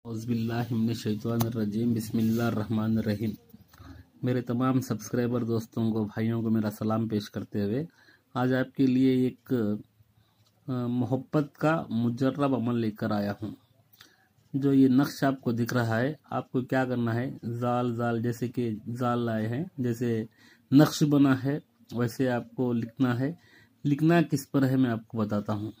औज़ुबिल्लाहिमिनश्शैतानिर्रजीम बिस्मिल्लाहिर्रहमानिर्रहीम। मेरे तमाम सब्सक्राइबर दोस्तों को, भाइयों को मेरा सलाम पेश करते हुए आज आपके लिए एक मोहब्बत का मुजर्रब अमल लेकर आया हूँ। जो ये नक्श आपको दिख रहा है, आपको क्या करना है, जाल जाल जैसे कि जाल लाए हैं, जैसे नक्श बना है वैसे आपको लिखना है। लिखना किस पर है मैं आपको बताता हूँ।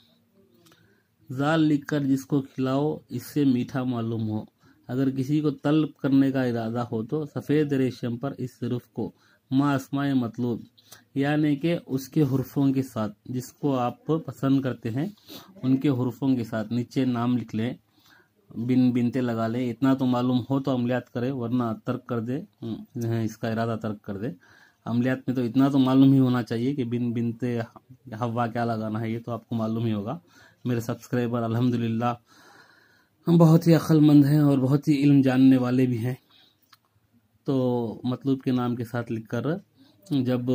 जाल लिखकर जिसको खिलाओ इससे मीठा मालूम हो। अगर किसी को तलब करने का इरादा हो तो सफ़ेद रेशम पर इस हरूफ को मा अस्माए मतलूब यानी कि उसके हुर्फों के साथ, जिसको आप पसंद करते हैं उनके हुर्फों के साथ नीचे नाम लिख लें, बिनते लगा लें। इतना तो मालूम हो तो अमलियात करें, वरना तर्क कर दे, इसका इरादा तर्क कर दे। अमलियात में तो इतना तो मालूम ही होना चाहिए कि बिनते हवा क्या लगाना है, ये तो आपको मालूम ही होगा। मेरे सब्सक्राइबर अल्हम्दुलिल्लाह बहुत ही अक्लमंद हैं और बहुत ही इल्म जानने वाले भी हैं। तो मतलूब के नाम के साथ लिखकर जब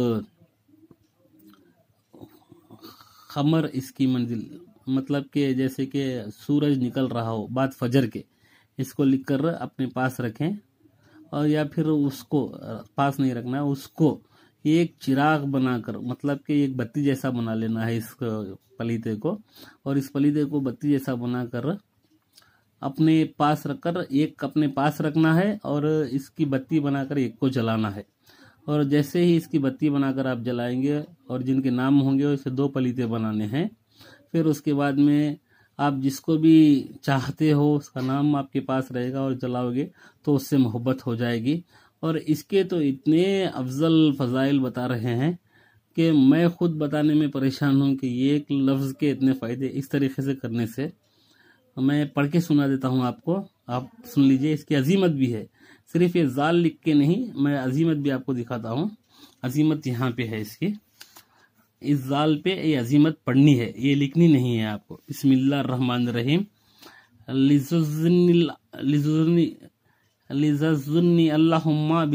खमर इसकी मंजिल, मतलब कि जैसे कि सूरज निकल रहा हो बाद फजर के, इसको लिखकर अपने पास रखें। और या फिर उसको पास नहीं रखना है, उसको एक चिराग बनाकर, मतलब कि एक बत्ती जैसा बना लेना है इस पलीते को। और इस पलीते को बत्ती जैसा बनाकर अपने पास रखकर, एक अपने पास रखना है और इसकी बत्ती बनाकर एक को जलाना है। और जैसे ही इसकी बत्ती बनाकर आप जलाएंगे और जिनके नाम होंगे उसे 2 पलीते बनाने हैं। फिर उसके बाद में आप जिसको भी चाहते हो उसका नाम आपके पास रहेगा और जलाओगे तो उससे मोहब्बत हो जाएगी। और इसके तो इतने अफजल फ़ज़ाइल बता रहे हैं कि मैं खुद बताने में परेशान हूँ कि ये एक लफ्ज़ के इतने फ़ायदे इस तरीके से करने से। मैं पढ़ के सुना देता हूँ आपको, आप सुन लीजिए। इसकी अजीमत भी है, सिर्फ ये जाल लिख के नहीं, मैं अजीमत भी आपको दिखाता हूँ। अजीमत यहाँ पे है इसकी, इस जाल पे ये अजीमत पढ़नी है, ये लिखनी नहीं है आपको। बिस्मिल्लाहिर्रहमानिर्रहीम। लिज़ुन्नी अल्लाहुम्मा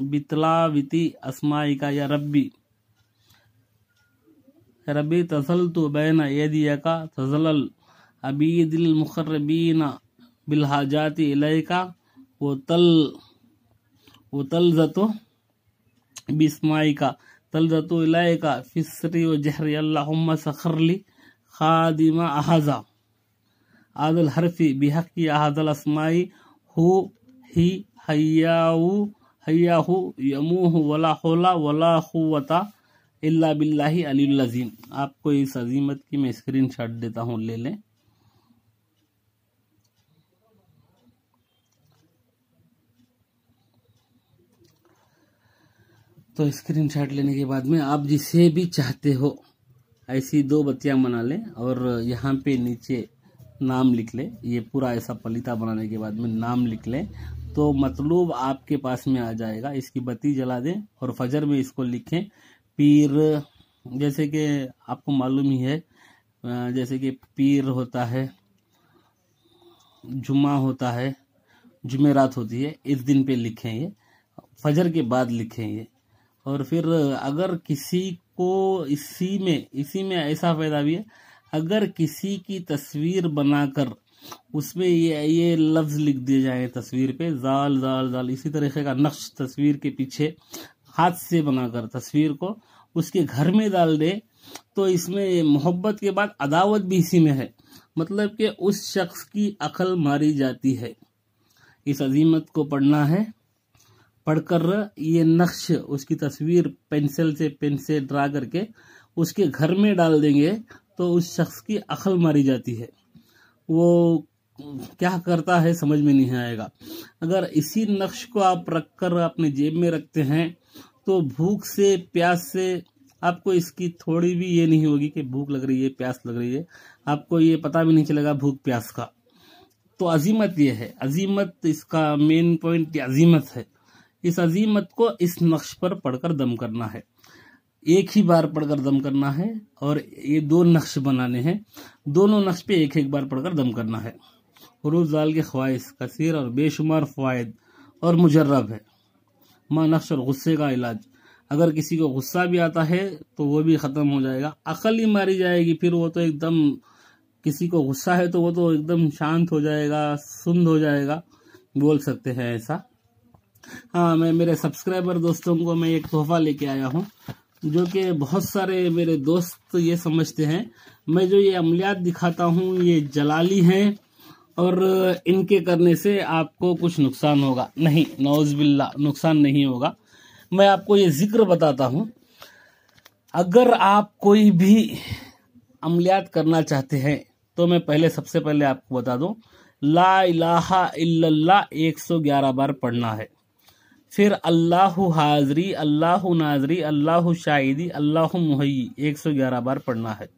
बितलाविती अस्माइका या रब्बी तसलतु बैन यदियका तजलल अबीदिल मुखर्रबीना बिलहाजाति इलैका वो तलजतो बिस्माइका तलजतो इलैका फिस्री व जहरी अल्लाहुम्मा सखरली खादिमा अहजा आदल हरफी बिहक्की अहदल अस्माई हु ही हय्याहु यमूहु वला हौला वला कुव्वता इल्ला बिल्लाहि अलील अज़ीम। आपको इस अजीमत की मैं स्क्रीनशॉट देता हूँ, ले लें। तो स्क्रीनशॉट लेने के बाद में आप जिसे भी चाहते हो ऐसी 2 बत्तियां बना लें और यहाँ पे नीचे नाम लिख लें। ये पूरा ऐसा पलीता बनाने के बाद में नाम लिख लें तो मतलूब आपके पास में आ जाएगा। इसकी बत्ती जला दें और फजर में इसको लिखें। पीर, जैसे कि आपको मालूम ही है, जैसे कि पीर होता है, जुम्मा होता है, जुमेरात होती है, इस दिन पे लिखें, ये फजर के बाद लिखें ये। और फिर अगर किसी को इसी में ऐसा फायदा भी है, अगर किसी की तस्वीर बनाकर उसमें ये लफ्ज़ लिख दिए जाए तस्वीर पे, जाल जाल जाल, इसी तरीके का नक्श तस्वीर के पीछे हाथ से बनाकर तस्वीर को उसके घर में डाल दे तो इसमें मोहब्बत के बाद अदावत भी इसी में है। मतलब कि उस शख्स की अकल मारी जाती है। इस अजीमत को पढ़ना है, पढ़कर ये नक्श, उसकी तस्वीर पेन से ड्रा करके उसके घर में डाल देंगे तो उस शख्स की अकल मारी जाती है। वो क्या करता है समझ में नहीं आएगा। अगर इसी नक्श को आप रखकर अपने जेब में रखते हैं तो भूख से, प्यास से आपको इसकी थोड़ी भी ये नहीं होगी कि भूख लग रही है, प्यास लग रही है। आपको ये पता भी नहीं चलेगा भूख प्यास का। तो अजीमत ये है, अजीमत इसका मेन पॉइंट अजीमत है। इस अजीमत को इस नक्श पर पढ़कर दम करना है, एक ही बार पढ़कर दम करना है। और ये 2 नक्श बनाने हैं, दोनों नक्श पे एक एक बार पढ़कर दम करना है। हुरूफ जाल के ख्वाइस कसीर और बेशुमार फ़वाइद और मुजर्रब है। माँ नक्श और गुस्से का इलाज, अगर किसी को गुस्सा भी आता है तो वो भी ख़त्म हो जाएगा, अकल ही मारी जाएगी, फिर वो तो एकदम किसी को गुस्सा है तो वो तो एकदम शांत हो जाएगा, सुंद हो जाएगा, बोल सकते हैं ऐसा। हाँ, मैं मेरे सब्सक्राइबर दोस्तों को मैं एक तोहफा लेके आया हूँ, जो कि बहुत सारे मेरे दोस्त ये समझते हैं मैं जो ये अमलियात दिखाता हूँ ये जलाली हैं और इनके करने से आपको कुछ नुकसान होगा। नहीं, नौज़बिल्ला, नुकसान नहीं होगा। मैं आपको ये जिक्र बताता हूँ, अगर आप कोई भी अमलियात करना चाहते हैं तो मैं सबसे पहले आपको बता दूं, ला इलाहा इल्लल्लाह 111 बार पढ़ना है। फिर अल्लाहु हाजरी, अल्लाहु नाजरी, अल्लाहु शाहिदी, अल्लाहु मुहय्यी 111 बार पढ़ना है।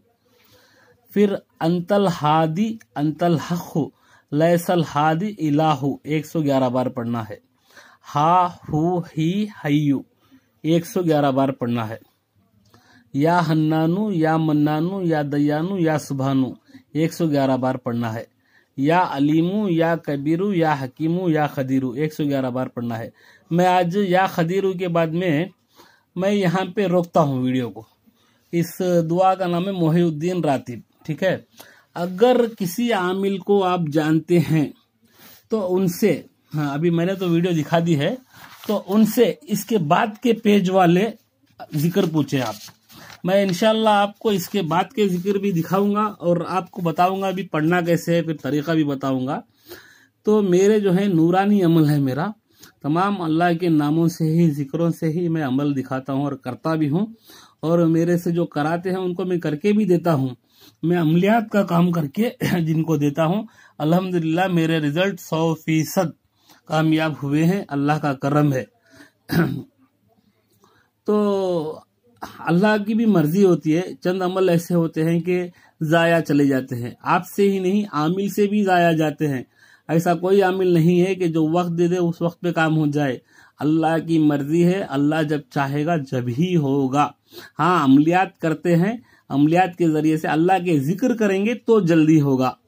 फिर अंतल हादी, अंतल हक़, लैसल हादी इलाहु 111 बार पढ़ना है। हा हु ही हय्यु 111 बार पढ़ना है। या हन्नानु, या मन्नानु, या दयानु, या सुभानु 111 बार पढ़ना है। या अलीमु, या कबीरू, या हकीमु, या खदीरू 111 बार पढ़ना है। मैं आज या खदीरू के बाद में मैं यहाँ पे रोकता हूँ वीडियो को। इस दुआ का नाम है मोहिउद्दीन रातिब, ठीक है। अगर किसी आमिल को आप जानते हैं तो उनसे, हाँ अभी मैंने तो वीडियो दिखा दी है, तो उनसे इसके बाद के पेज वाले जिक्र पूछे आप। मैं इंशाल्लाह आपको इसके बाद के जिक्र भी दिखाऊंगा और आपको बताऊंगा भी पढ़ना कैसे है, फिर तरीका भी बताऊंगा। तो मेरे जो है नूरानी अमल है मेरा, तमाम अल्लाह के नामों से ही, जिक्रों से ही मैं अमल दिखाता हूँ और करता भी हूँ। और मेरे से जो कराते हैं उनको मैं करके भी देता हूँ। मैं अमलियात का काम करके जिनको देता हूँ, अल्हम्दुलिल्लाह मेरे रिजल्ट 100% कामयाब हुए हैं, अल्लाह का करम है। तो अल्लाह की भी मर्जी होती है, चंद अमल ऐसे होते हैं कि जाया चले जाते हैं। आपसे ही नहीं, आमिल से भी जाया जाते हैं। ऐसा कोई आमिल नहीं है कि जो वक्त दे दे उस वक्त पे काम हो जाए। अल्लाह की मर्जी है, अल्लाह जब चाहेगा जब ही होगा। हाँ, अमलियात करते हैं, अमलियात के जरिए से अल्लाह के जिक्र करेंगे तो जल्दी होगा।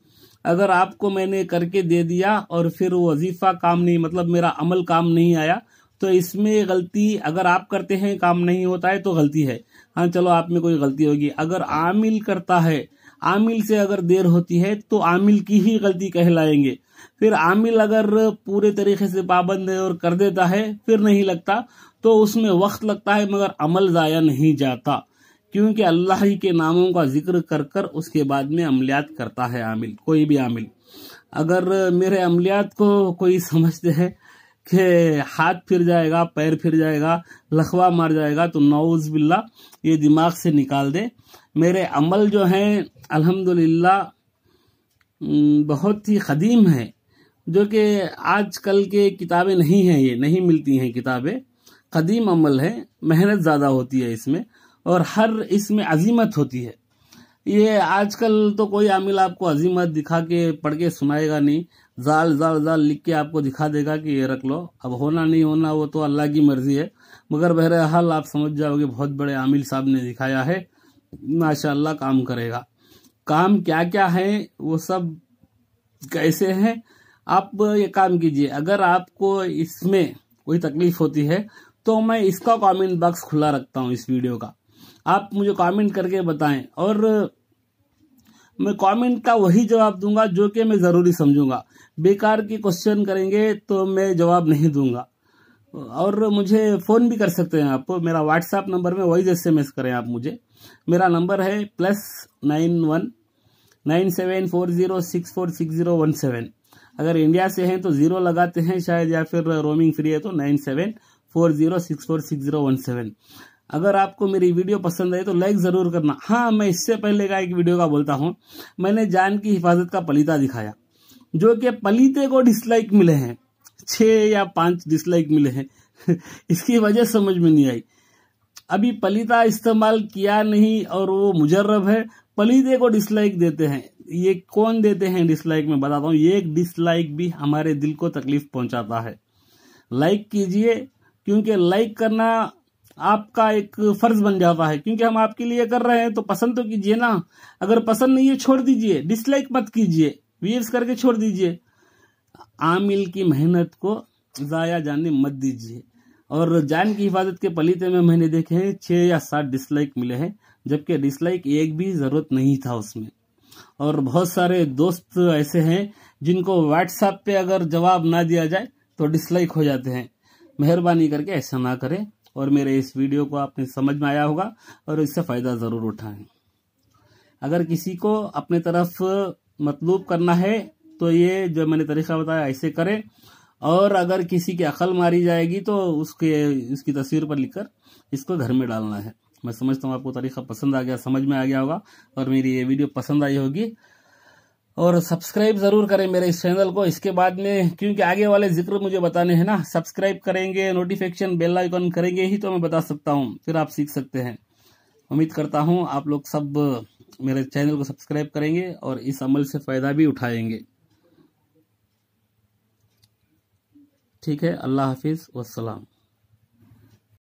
अगर आपको मैंने करके दे दिया और फिर वजीफा काम नहीं, मतलब मेरा अमल काम नहीं आया, तो इसमें गलती, अगर आप करते हैं काम नहीं होता है तो गलती है। हाँ चलो, आप में कोई गलती होगी। अगर आमिल करता है, आमिल से अगर देर होती है तो आमिल की ही गलती कहलाएंगे। फिर आमिल अगर पूरे तरीके से पाबंद है और कर देता है, फिर नहीं लगता, तो उसमें वक्त लगता है मगर अमल जाया नहीं जाता, क्योंकि अल्लाह ही के नामों का जिक्र कर कर उसके बाद में अमलियात करता है आमिल, कोई भी आमिल। अगर मेरे अमलियात को कोई समझते हैं कि हाथ फिर जाएगा, पैर फिर जाएगा, लखवा मार जाएगा, तो नौज़ बिल्ला, ये दिमाग से निकाल दे। मेरे अमल जो हैं अल्हम्दुलिल्लाह बहुत ही कदीम है, जो कि आजकल के किताबें नहीं हैं, ये नहीं मिलती हैं किताबें। कदीम अमल है, मेहनत ज़्यादा होती है इसमें और हर इसमें अजीमत होती है। ये आजकल तो कोई आमिल आपको अजीमत दिखा के पढ़ के सुनाएगा नहीं, जाल जाल जाल लिख के आपको दिखा देगा कि ये रख लो। अब होना नहीं होना वो तो अल्लाह की मर्जी है, मगर बहरहाल आप समझ जाओगे बहुत बड़े आमिल साहब ने दिखाया है, माशाअल्लाह काम करेगा। काम क्या क्या है वो सब कैसे हैं, आप ये काम कीजिए। अगर आपको इसमें कोई तकलीफ होती है तो मैं इसका कमेंट बॉक्स खुला रखता हूँ इस वीडियो का, आप मुझे कमेंट करके बताएं और मैं कमेंट का वही जवाब दूंगा जो कि मैं ज़रूरी समझूंगा। बेकार की क्वेश्चन करेंगे तो मैं जवाब नहीं दूंगा। और मुझे फ़ोन भी कर सकते हैं आप, मेरा व्हाट्सएप नंबर में वॉइस SMS करें आप मुझे। मेरा नंबर है +91 9740646017। अगर इंडिया से हैं तो 0 लगाते हैं शायद, या फिर रोमिंग फ्री है तो 9740646017। अगर आपको मेरी वीडियो पसंद है तो लाइक ज़रूर करना। हाँ, मैं इससे पहले का एक वीडियो का बोलता हूँ, मैंने जान की हिफाजत का पलीता दिखाया, जो कि पलीते को डिसलाइक मिले हैं, 6 या 5 डिसलाइक मिले हैं। इसकी वजह समझ में नहीं आई। अभी पलीता इस्तेमाल किया नहीं और वो मुजर्रब है, पलीते को डिसलाइक देते हैं। ये कौन देते हैं डिसलाइक, मैं बताता हूँ। ये एक डिसलाइक भी हमारे दिल को तकलीफ पहुंचाता है। लाइक कीजिए, क्योंकि लाइक करना आपका एक फर्ज बन जाता है, क्योंकि हम आपके लिए कर रहे हैं तो पसंद तो कीजिए ना। अगर पसंद नहीं है छोड़ दीजिए, डिसलाइक मत कीजिए, व्यूअर्स करके छोड़ दीजिए। आमिल की मेहनत को जाया जाने मत दीजिए। और जान की हिफाजत के पलीते में मैंने देखे हैं 6 या 7 डिसलाइक मिले हैं, जबकि डिसलाइक एक भी जरूरत नहीं था उसमें। और बहुत सारे दोस्त ऐसे हैं जिनको व्हाट्सएप पे अगर जवाब ना दिया जाए तो डिसलाइक हो जाते हैं। मेहरबानी करके ऐसा ना करें और मेरे इस वीडियो को आपने समझ में आया होगा और इससे फ़ायदा ज़रूर उठाएं। अगर किसी को अपने तरफ मतलूब करना है तो ये जो मैंने तरीका बताया ऐसे करें, और अगर किसी की अकल मारी जाएगी तो उसकी तस्वीर पर लिखकर इसको घर में डालना है। मैं समझता हूँ आपको तरीका पसंद आ गया, समझ में आ गया होगा और मेरी ये वीडियो पसंद आई होगी। और सब्सक्राइब ज़रूर करें मेरे इस चैनल को। इसके बाद में क्योंकि आगे वाले जिक्र मुझे बताने हैं ना, सब्सक्राइब करेंगे, नोटिफिकेशन बेल आइकन करेंगे ही तो मैं बता सकता हूँ, फिर आप सीख सकते हैं। उम्मीद करता हूँ आप लोग सब मेरे चैनल को सब्सक्राइब करेंगे और इस अमल से फ़ायदा भी उठाएंगे। ठीक है, अल्लाह हाफिज़ वस्सलाम।